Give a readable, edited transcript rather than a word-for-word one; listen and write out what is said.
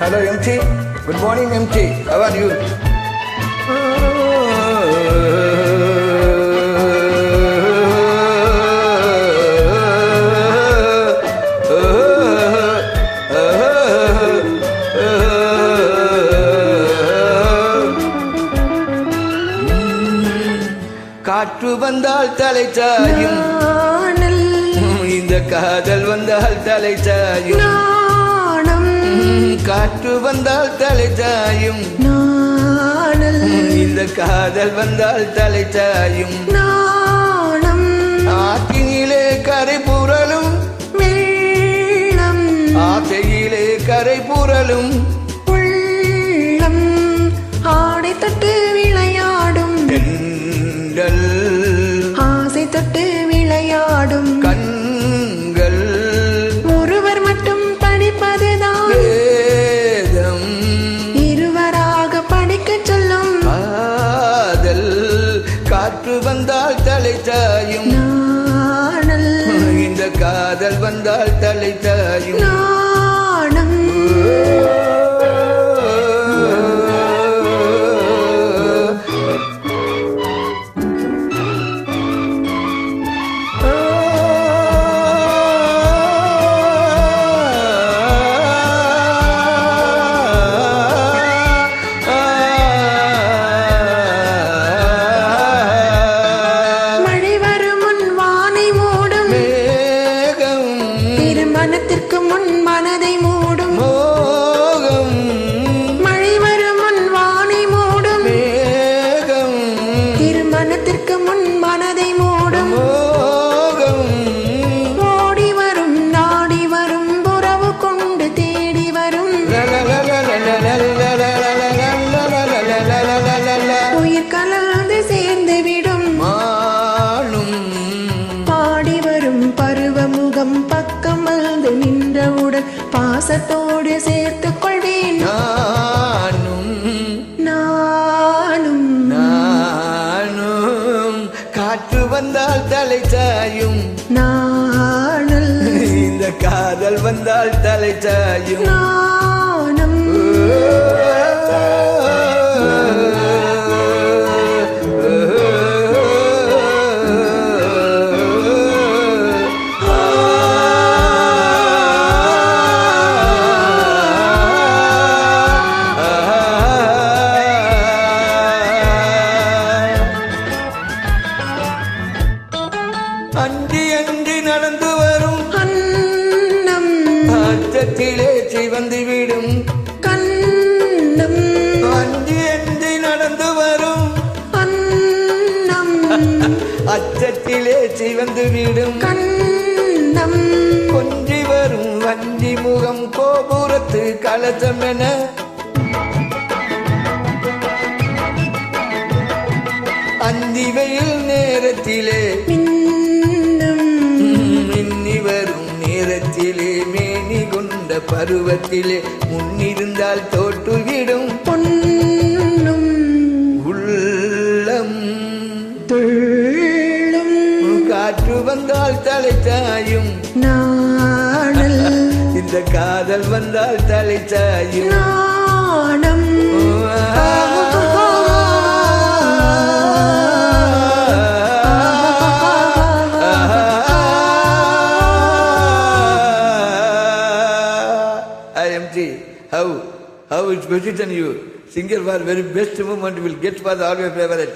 Hello, MT. Good morning, MT. How are you? காற்று வந்தால் தலை சாயும், இந்த காதல் வந்தால் தலை சாயும். காற்று வந்தால் தலை சாயும், இந்த காதல் வந்தால் தலை சாயும். ஆற்றினிலே கரை புரளும் ஆசையிலே கரை புரளும் உள்ளம் ஆடை தொட்டு விளையாடும் பெண்கள், ஆசை தொட்டு விளையாடும் கண்கள், ஒருவர் மட்டும் படிப்பதுதான் வேதம், இருவராக படிக்கச் சொல்லும் காதல். காற்று வந்தால் தலை சாயும், நாணல் இந்த காதல் வந்தால் தலை சாயும். நாணம் மனத்திற்கு முன் மனதை மூடும் மோகம், மழை வரும் முன் வானை மூடும் மேகம், திருமணத்திற்கு முன் மனதை மூடும் மோகம். ஓடி வரும் நாடி வரும் உறவு கொண்டு தேடி வரும் உயிர் கலந்து சேர்ந்து விடும் மானும் பாடி வரும் பருவமுகம் பக்கம் வந்து நின்றவுடன் பாசத்தோடு சேர்த்துக் கொள்வேன். நானும் நானும் நானும் காற்று வந்தால் தலை சாயும், நாணல் இந்த காதல் வந்தால் தலை சாயும். நாணம் அன்றி அன்றி நடந்து வரும் அன்னம் அச்சத்திலே சிவந்துவிடும் கண்ணம் அன்றி அன்றி நடந்து வரும் அன்னம் அச்சத்திலே சிவந்துவிடும் கண்ணம் கொஞ்சி வரும் வஞ்சி முகம் கோபுரத்து கலசம் என அந்தி வெயில் நேரத்திலே மின்னி வரும் நேரத்திலே மேனி கொண்ட பருவத்திலே முன்னிருந்தால் தோற்றுவிடும் பொன்னும் உள்ளம் துள்ளும் காற்று வந்தால் தலை சாயும், நாணல் இந்த காதல் வந்தால் தலை சாயும். நாணம் How it's position you. Singer for very best moment will get for the always favorite.